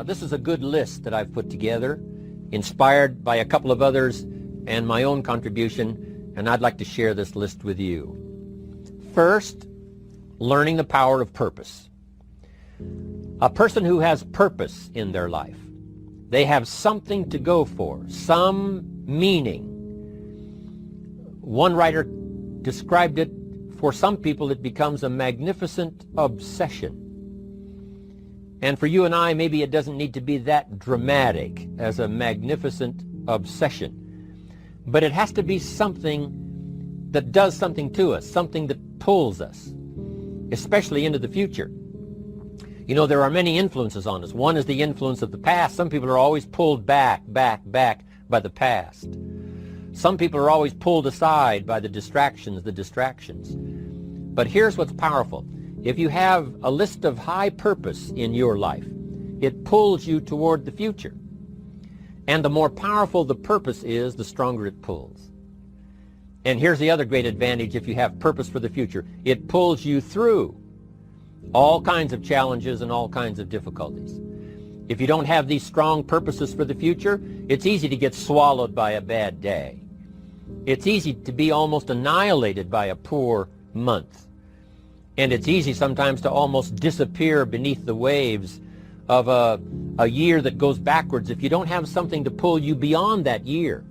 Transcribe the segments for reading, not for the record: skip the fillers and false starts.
This is a good list that I've put together, inspired by a couple of others and my own contribution, and I'd like to share this list with you. First, learning the power of purpose. A person who has purpose in their life, they have something to go for, some meaning. One writer described it, for some people it becomes a magnificent obsession. And for you and I, maybe it doesn't need to be that dramatic as a magnificent obsession. But it has to be something that does something to us, something that pulls us, especially into the future. You know, there are many influences on us. One is the influence of the past. Some people are always pulled back by the past. Some people are always pulled aside by the distractions. But here's what's powerful. If you have a list of high purpose in your life, it pulls you toward the future. And the more powerful the purpose is, the stronger it pulls. And here's the other great advantage if you have purpose for the future. It pulls you through all kinds of challenges and all kinds of difficulties. If you don't have these strong purposes for the future, it's easy to get swallowed by a bad day. It's easy to be almost annihilated by a poor month. And it's easy sometimes to almost disappear beneath the waves of a year that goes backwards if you don't have something to pull you beyond that year.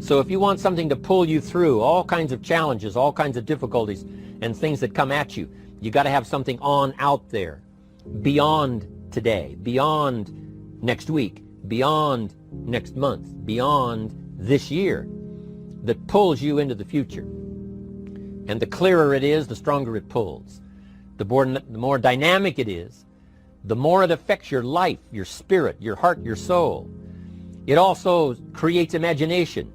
So if you want something to pull you through all kinds of challenges, all kinds of difficulties and things that come at you, you got to have something on out there beyond today, beyond next week, beyond next month, beyond this year, that pulls you into the future. And the clearer it is, the stronger it pulls. The more dynamic it is, the more it affects your life, your spirit, your heart, your soul. It also creates imagination.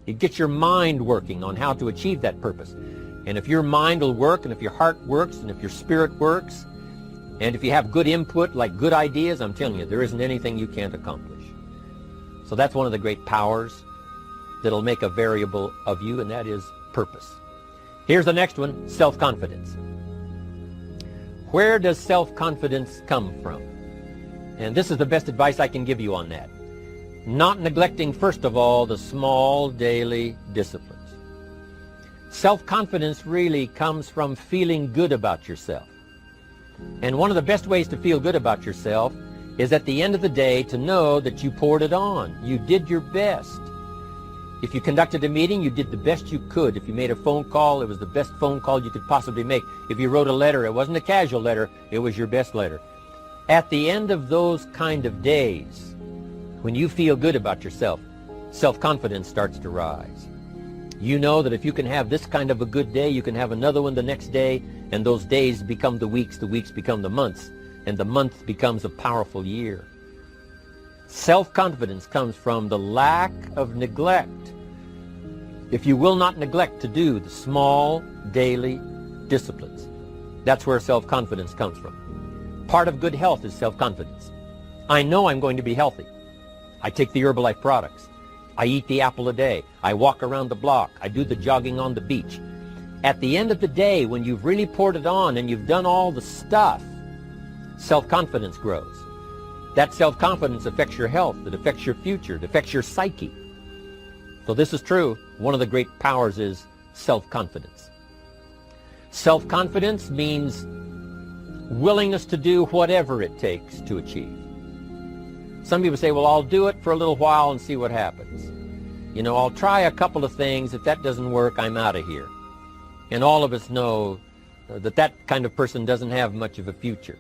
It gets your mind working on how to achieve that purpose. And if your mind will work, and if your heart works, and if your spirit works, and if you have good input, like good ideas, I'm telling you, there isn't anything you can't accomplish. So that's one of the great powers that'll make a variable of you, and that is purpose. Here's the next one, self-confidence. Where does self-confidence come from? And this is the best advice I can give you on that. Not neglecting, first of all, the small daily disciplines. Self-confidence really comes from feeling good about yourself. And one of the best ways to feel good about yourself is at the end of the day to know that you poured it on. You did your best. If you conducted a meeting, you did the best you could. If you made a phone call, it was the best phone call you could possibly make. If you wrote a letter, it wasn't a casual letter, it was your best letter. At the end of those kind of days, when you feel good about yourself, self-confidence starts to rise. You know that if you can have this kind of a good day, you can have another one the next day, and those days become the weeks become the months, and the month becomes a powerful year. Self-confidence comes from the lack of neglect. If you will not neglect to do the small daily disciplines, that's where self-confidence comes from. Part of good health is self-confidence. I know I'm going to be healthy. I take the Herbalife products. I eat the apple a day. I walk around the block. I do the jogging on the beach. At the end of the day, when you've really poured it on and you've done all the stuff, self-confidence grows. That self-confidence affects your health, it affects your future, it affects your psyche. So this is true. One of the great powers is self-confidence. Self-confidence means willingness to do whatever it takes to achieve. Some people say, well, I'll do it for a little while and see what happens. You know, I'll try a couple of things. If that doesn't work, I'm out of here. And all of us know that that kind of person doesn't have much of a future.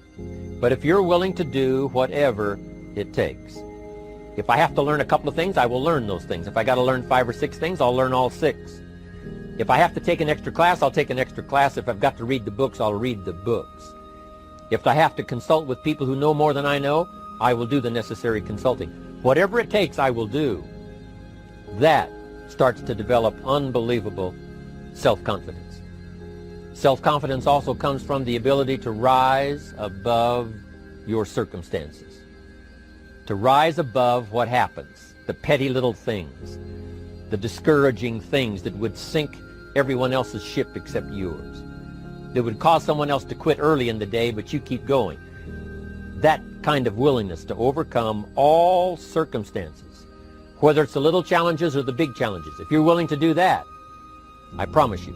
But if you're willing to do whatever it takes, if I have to learn a couple of things, I will learn those things. If I got to learn 5 or 6 things, I'll learn all 6. If I have to take an extra class, I'll take an extra class. If I've got to read the books, I'll read the books. If I have to consult with people who know more than I know, I will do the necessary consulting. Whatever it takes, I will do. That starts to develop unbelievable self-confidence. Self-confidence also comes from the ability to rise above your circumstances, to rise above what happens, the petty little things, the discouraging things that would sink everyone else's ship except yours, that would cause someone else to quit early in the day, but you keep going. that kind of willingness to overcome all circumstances, whether it's the little challenges or the big challenges. If you're willing to do that, I promise you,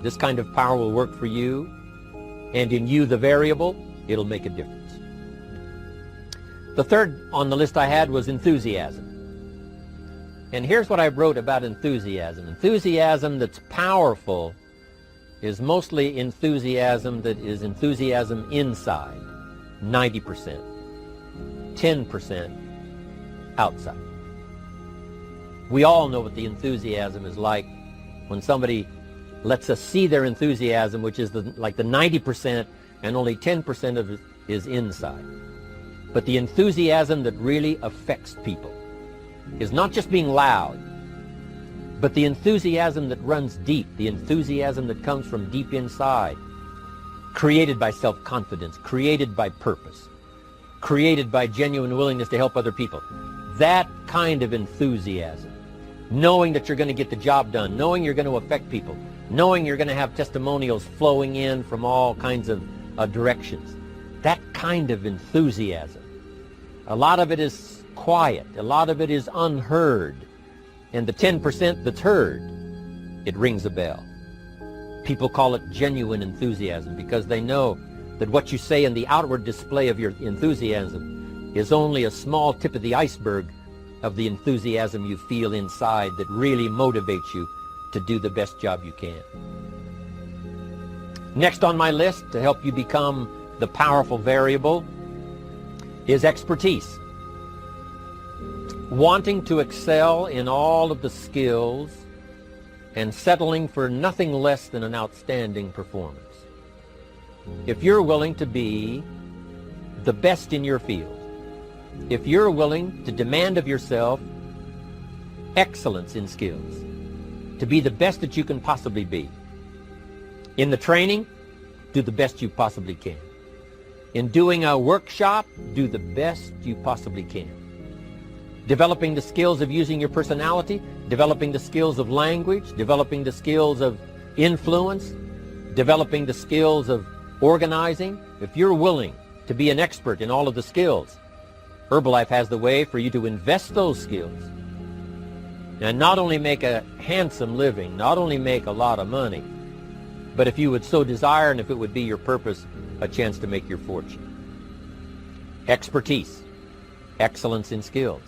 this kind of power will work for you, and in you, the variable, it'll make a difference. The third on the list I had was enthusiasm. And here's what I wrote about enthusiasm. Enthusiasm that's powerful is mostly enthusiasm that is enthusiasm inside, 90%, 10% outside. We all know what the enthusiasm is like when somebody lets us see their enthusiasm, which is like the 90%, and only 10% of it is inside. But the enthusiasm that really affects people is not just being loud, but the enthusiasm that runs deep, the enthusiasm that comes from deep inside, created by self-confidence, created by purpose, created by genuine willingness to help other people. That kind of enthusiasm, knowing that you're going to get the job done, knowing you're going to affect people, knowing you're going to have testimonials flowing in from all kinds of directions. That kind of enthusiasm. A lot of it is quiet. A lot of it is unheard. And the 10% that's heard, it rings a bell. People call it genuine enthusiasm because they know that what you say in the outward display of your enthusiasm is only a small tip of the iceberg of the enthusiasm you feel inside that really motivates you to do the best job you can. Next on my list to help you become the powerful variable is expertise. Wanting to excel in all of the skills and settling for nothing less than an outstanding performance. If you're willing to be the best in your field, if you're willing to demand of yourself excellence in skills, to be the best that you can possibly be. In the training, do the best you possibly can. In doing a workshop, do the best you possibly can. Developing the skills of using your personality, developing the skills of language, developing the skills of influence, developing the skills of organizing. If you're willing to be an expert in all of the skills, Herbalife has the way for you to invest those skills and not only make a handsome living, not only make a lot of money, but if you would so desire and if it would be your purpose, a chance to make your fortune. Expertise, excellence in skills.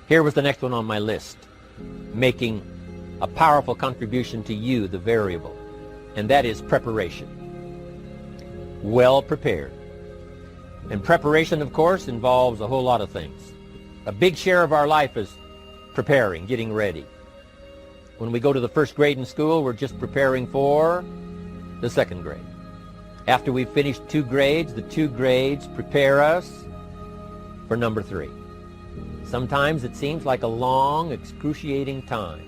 Here was the next one on my list, making a powerful contribution to you, the variable, and that is preparation. Well prepared. And preparation, of course, involves a whole lot of things. A big share of our life is preparing, getting ready. When we go to the first grade in school, we're just preparing for the second grade. After we've finished 2 grades, the 2 grades prepare us for number 3. Sometimes it seems like a long, excruciating time.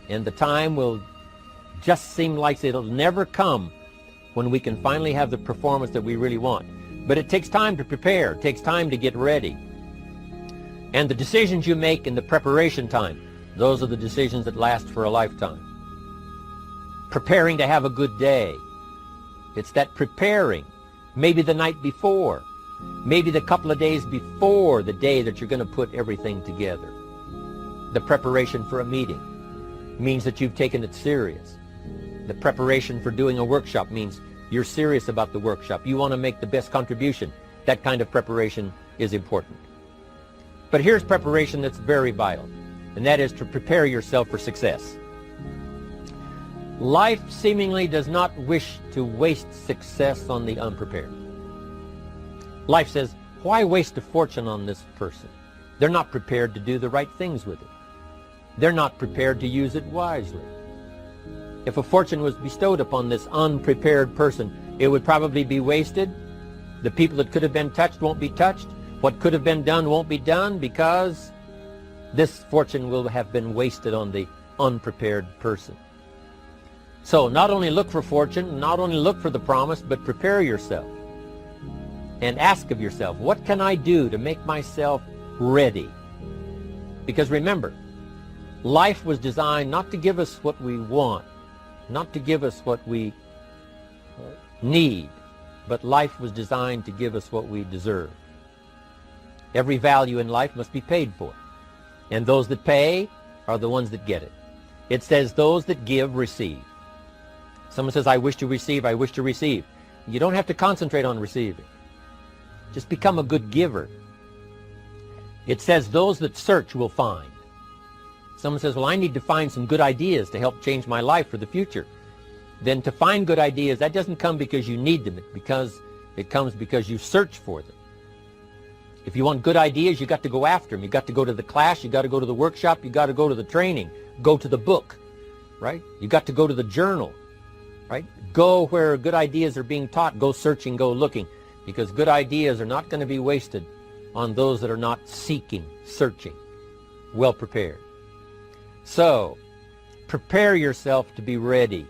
And the time will just seem like it'll never come when we can finally have the performance that we really want. But it takes time to prepare. It takes time to get ready. And the decisions you make in the preparation time, those are the decisions that last for a lifetime. Preparing to have a good day. It's that preparing, maybe the night before, maybe the couple of days before the day that you're going to put everything together. The preparation for a meeting means that you've taken it serious. The preparation for doing a workshop means you're serious about the workshop. You want to make the best contribution. That kind of preparation is important. But here's preparation that's very vital, and that is to prepare yourself for success. Life seemingly does not wish to waste success on the unprepared. Life says, why waste a fortune on this person? They're not prepared to do the right things with it. They're not prepared to use it wisely. If a fortune was bestowed upon this unprepared person, it would probably be wasted. The people that could have been touched won't be touched. What could have been done won't be done because this fortune will have been wasted on the unprepared person. So not only look for fortune, not only look for the promise, but prepare yourself and ask of yourself, what can I do to make myself ready? Because remember, life was designed not to give us what we want, not to give us what we need, but life was designed to give us what we deserve. Every value in life must be paid for, and those that pay are the ones that get it. It says those that give receive. Someone says, I wish to receive, I wish to receive. You don't have to concentrate on receiving. Just become a good giver. It says those that search will find. Someone says, well, I need to find some good ideas to help change my life for the future. Then to find good ideas, that doesn't come because you need them. It comes because you search for them. If you want good ideas, you got to go after them. You got to go to the class, you got to go to the workshop, you got to go to the training, go to the book, right? You got to go to the journal, right? Go where good ideas are being taught. Go searching, go looking, because good ideas are not going to be wasted on those that are not seeking, searching, well prepared. So, prepare yourself to be ready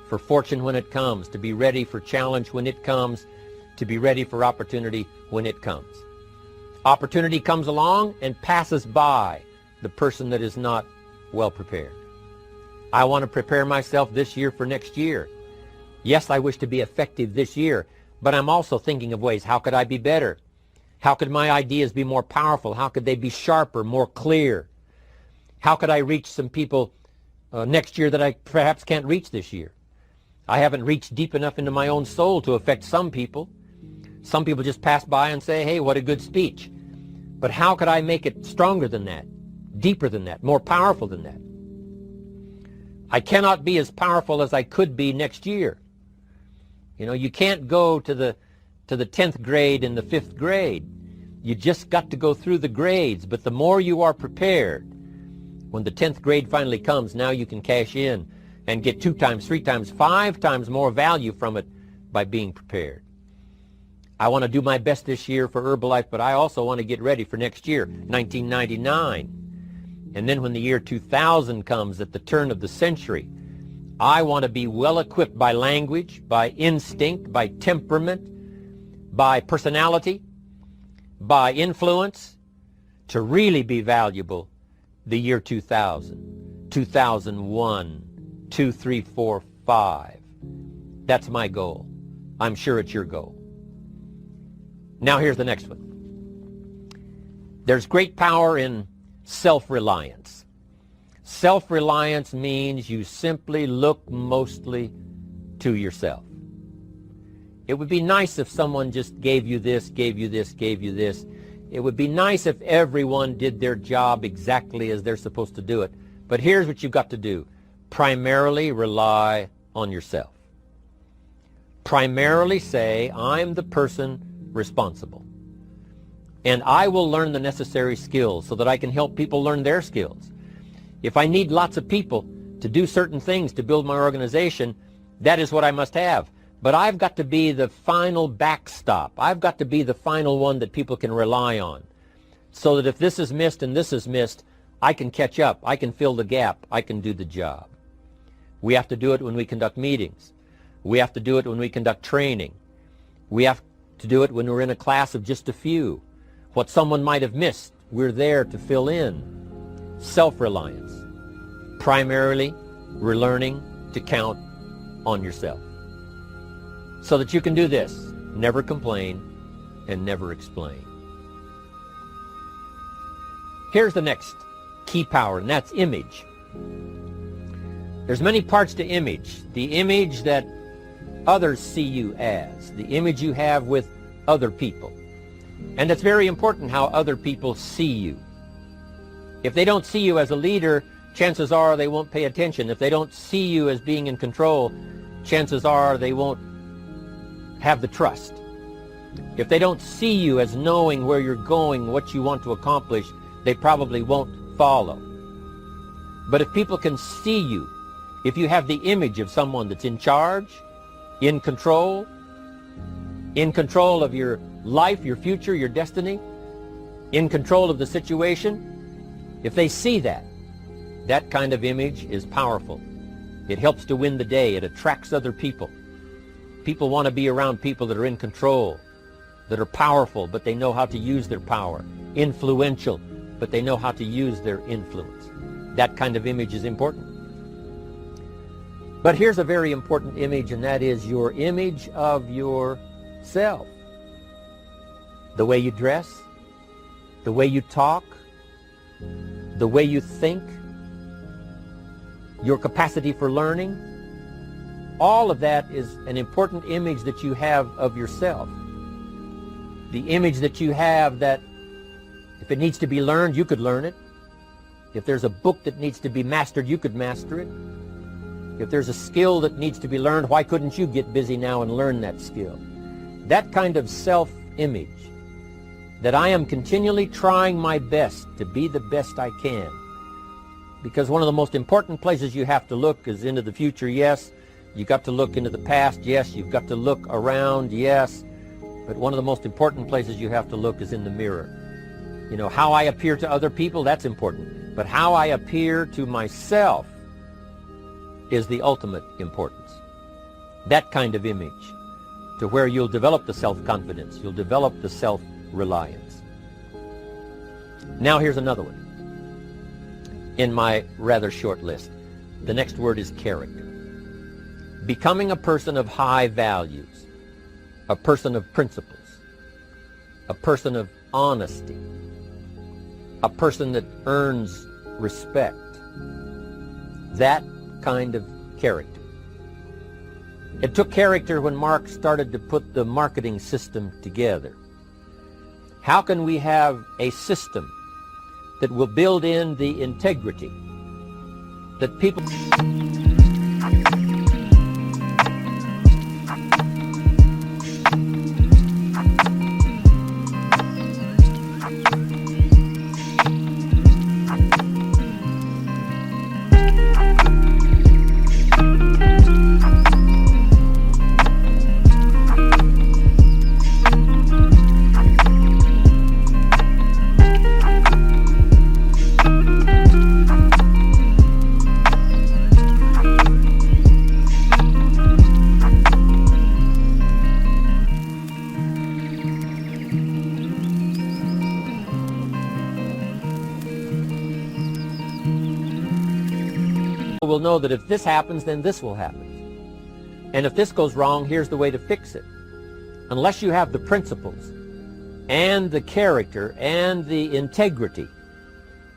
for fortune when it comes, to be ready for challenge when it comes, to be ready for opportunity when it comes. Opportunity comes along and passes by the person that is not well prepared. I want to prepare myself this year for next year. Yes, I wish to be effective this year, but I'm also thinking of ways, how could I be better? How could my ideas be more powerful? How could they be sharper, more clear? How could I reach some people next year that I perhaps can't reach this year? I haven't reached deep enough into my own soul to affect some people. Some people just pass by and say, hey, what a good speech. But how could I make it stronger than that, deeper than that, more powerful than that? I cannot be as powerful as I could be next year. You know, you can't go to the 10th grade in the 5th grade. You just got to go through the grades. But the more you are prepared, when the 10th grade finally comes, now you can cash in and get 2 times, 3 times, 5 times more value from it by being prepared. I want to do my best this year for Herbalife, but I also want to get ready for next year, 1999. And then when the year 2000 comes, at the turn of the century, I want to be well equipped by language, by instinct, by temperament, by personality, by influence, to really be valuable the year 2000, 2001, 2, 3, 4, 5. That's my goal. I'm sure it's your goal. Now here's the next one. There's great power in self-reliance. Self-reliance means you simply look mostly to yourself. It would be nice if someone just gave you this, gave you this, gave you this. It would be nice if everyone did their job exactly as they're supposed to do it. But here's what you've got to do. Primarily rely on yourself. Primarily say, I'm the person responsible. And I will learn the necessary skills so that I can help people learn their skills. If I need lots of people to do certain things to build my organization, that is what I must have. But I've got to be the final backstop. I've got to be the final one that people can rely on, so that if this is missed and this is missed, I can catch up. I can fill the gap. I can do the job. We have to do it when we conduct meetings. We have to do it when we conduct training. We have to do it when we're in a class of just a few. What someone might have missed, we're there to fill in. Self-reliance. Primarily, we're learning to count on yourself, so that you can do this: never complain and never explain. Here's the next key power, and that's image. There's many parts to image. The image that others see you as, the image you have with other people. And it's very important how other people see you. If they don't see you as a leader, chances are they won't pay attention. If they don't see you as being in control, chances are they won't have the trust. If they don't see you as knowing where you're going, what you want to accomplish, they probably won't follow. But if people can see you, if you have the image of someone that's in charge, in control of your life, your future, your destiny, in control of the situation, if they see that, that kind of image is powerful. It helps to win the day. It attracts other people. People want to be around people that are in control, that are powerful, but they know how to use their power, influential, but they know how to use their influence. That kind of image is important. But here's a very important image, and that is your image of your self. The way you dress, the way you talk, the way you think, your capacity for learning, all of that is an important image that you have of yourself. The image that you have that if it needs to be learned, you could learn it. If there's a book that needs to be mastered, you could master it. If there's a skill that needs to be learned, why couldn't you get busy now and learn that skill? That kind of self-image, that I am continually trying my best to be the best I can. Because one of the most important places you have to look is into the future, yes. You got to look into the past, yes. You've got to look around, yes. But one of the most important places you have to look is in the mirror. You know, how I appear to other people, that's important. But how I appear to myself is the ultimate importance. That kind of image, to where you'll develop the self-confidence, you'll develop the self-reliance. Now here's another one in my rather short list. The next word is character. Becoming a person of high values, a person of principles, a person of honesty, a person that earns respect. That kind of character. It took character when Mark started to put the marketing system together. How can we have a system that will build in the integrity that people... will know that if this happens, then this will happen. And if this goes wrong, here's the way to fix it. Unless you have the principles and the character and the integrity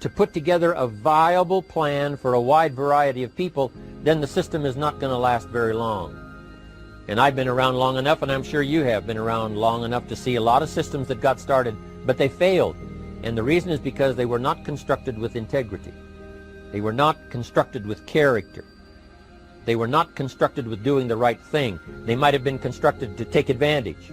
to put together a viable plan for a wide variety of people, then the system is not going to last very long. And I've been around long enough, and I'm sure you have been around long enough to see a lot of systems that got started, but they failed. And the reason is because they were not constructed with integrity. They were not constructed with character. They were not constructed with doing the right thing. They might have been constructed to take advantage.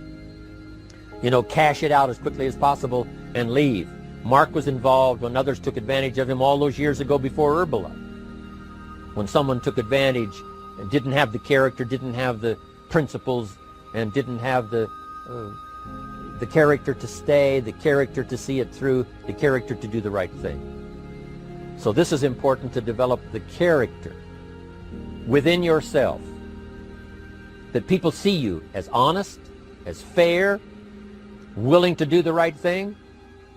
You know, cash it out as quickly as possible and leave. Mark was involved when others took advantage of him all those years ago before Herbalife. When someone took advantage and didn't have the character, didn't have the principles, and didn't have the character to stay, the character to see it through, the character to do the right thing. So this is important, to develop the character within yourself, that people see you as honest, as fair, willing to do the right thing,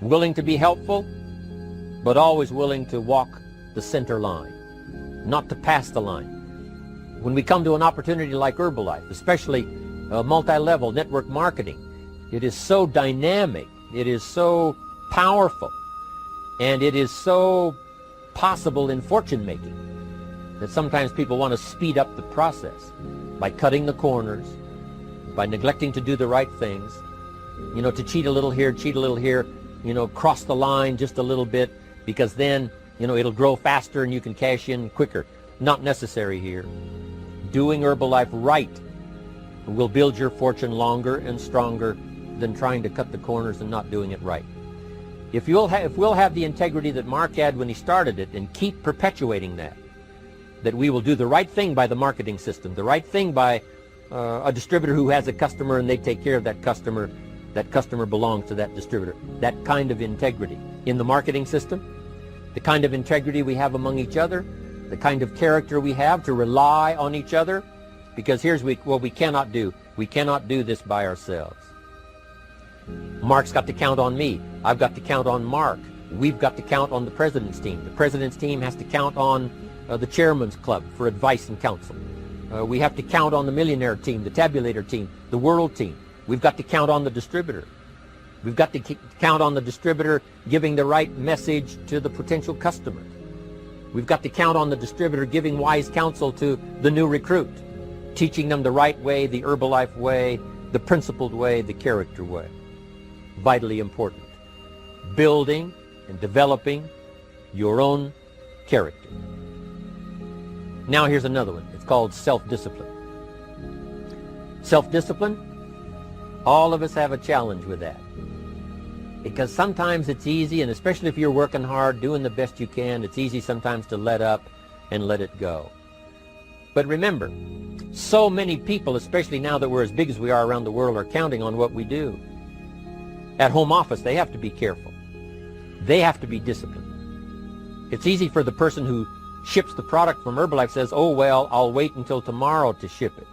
willing to be helpful, but always willing to walk the center line, not to pass the line. When we come to an opportunity like Herbalife, especially multi-level network marketing, it is so dynamic, it is so powerful, and it is so possible in fortune making that sometimes people want to speed up the process by cutting the corners, by neglecting to do the right things, you know, to cheat a little here, you know, cross the line just a little bit, because then, you know, it'll grow faster and you can cash in quicker. Not necessary here. Doing Herbalife right will build your fortune longer and stronger than trying to cut the corners and not doing it right. If we'll have the integrity that Mark had when he started it, and keep perpetuating that we will do the right thing by the marketing system, the right thing by a distributor who has a customer and they take care of that customer belongs to that distributor. That kind of integrity in the marketing system, the kind of integrity we have among each other, the kind of character we have to rely on each other, because here's what we cannot do. We cannot do this by ourselves. Mark's got to count on me. I've got to count on Mark. We've got to count on the president's team. The president's team has to count on the chairman's club for advice and counsel. We have to count on the millionaire team, the tabulator team, the world team. We've got to count on the distributor. We've got to count on the distributor giving the right message to the potential customer. We've got to count on the distributor giving wise counsel to the new recruit, teaching them the right way, the Herbalife way, the principled way, the character way. Vitally important. Building and developing your own character. Now here's another one. It's called self-discipline. Self-discipline, all of us have a challenge with that. Because sometimes it's easy, and especially if you're working hard, doing the best you can, it's easy sometimes to let up and let it go. But remember, so many people, especially now that we're as big as we are around the world, are counting on what we do. At home office, they have to be careful. They have to be disciplined. It's easy for the person who ships the product from Herbalife says, oh, well, I'll wait until tomorrow to ship it.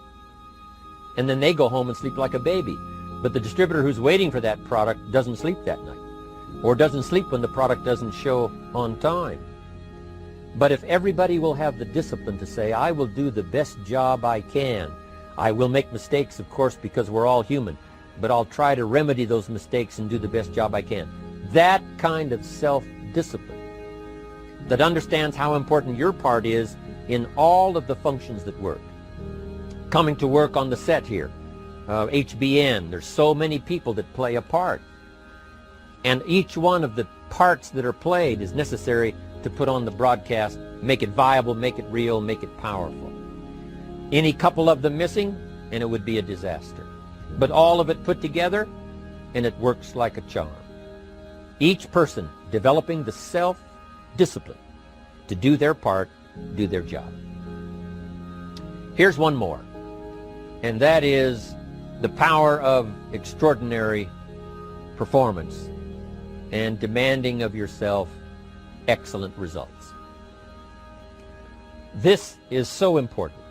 And then they go home and sleep like a baby. But the distributor who's waiting for that product doesn't sleep that night, or doesn't sleep when the product doesn't show on time. But if everybody will have the discipline to say, I will do the best job I can. I will make mistakes, of course, because we're all human, but I'll try to remedy those mistakes and do the best job I can. That kind of self-discipline that understands how important your part is in all of the functions that work. Coming to work on the set here, HBN, there's so many people that play a part. And each one of the parts that are played is necessary to put on the broadcast, make it viable, make it real, make it powerful. Any couple of them missing, and it would be a disaster. But all of it put together, and it works like a charm. Each person developing the self-discipline to do their part, do their job. Here's one more, and that is the power of extraordinary performance and demanding of yourself excellent results. This is so important.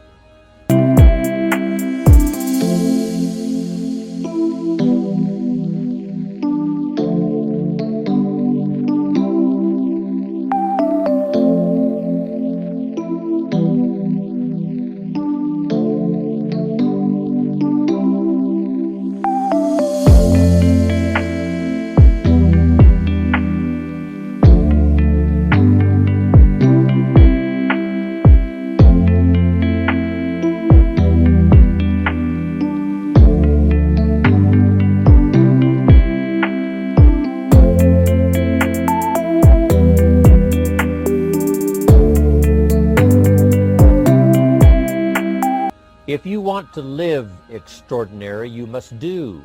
If you want to live extraordinary, you must do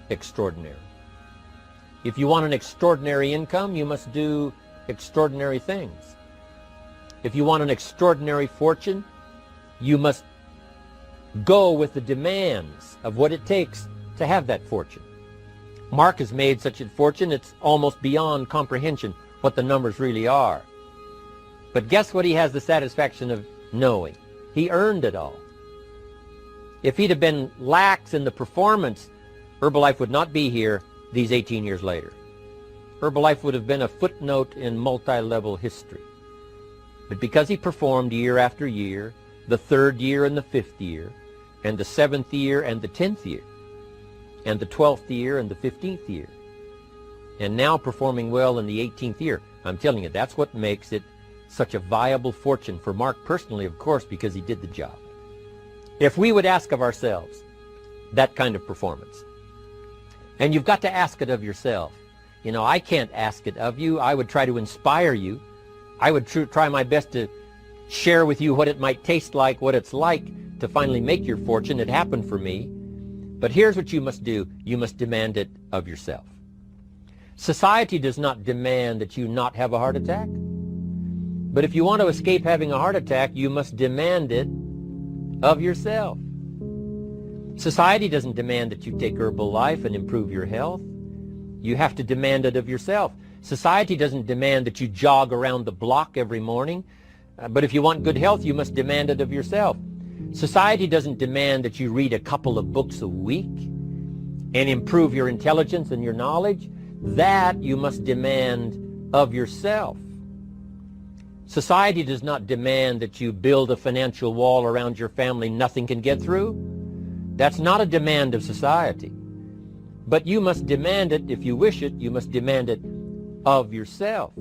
extraordinary. If you want an extraordinary income, you must do extraordinary things. If you want an extraordinary fortune, you must go with the demands of what it takes to have that fortune. Mark has made such a fortune, it's almost beyond comprehension what the numbers really are. But guess what he has the satisfaction of knowing? He earned it all. If he'd have been lax in the performance, Herbalife would not be here these 18 years later. Herbalife would have been a footnote in multi-level history. But because he performed year after year, the 3rd year and the 5th year, and the 7th year and the 10th year, and the 12th year and the 15th year, and now performing well in the 18th year, I'm telling you, that's what makes it such a viable fortune for Mark personally, of course, because he did the job. If we would ask of ourselves that kind of performance, and you've got to ask it of yourself. You know, I can't ask it of you. I would try to inspire you. I would try my best to share with you what it might taste like, what it's like to finally make your fortune. It happened for me. But here's what you must do. You must demand it of yourself. Society does not demand that you not have a heart attack. But if you want to escape having a heart attack, you must demand it of yourself. Society doesn't demand that you take Herbalife and improve your health. You have to demand it of yourself. Society doesn't demand that you jog around the block every morning. But if you want good health, you must demand it of yourself. Society doesn't demand that you read a couple of books a week and improve your intelligence and your knowledge. That you must demand of yourself. Society does not demand that you build a financial wall around your family nothing can get through. That's not a demand of society. But you must demand it. If you wish it, you must demand it of yourself.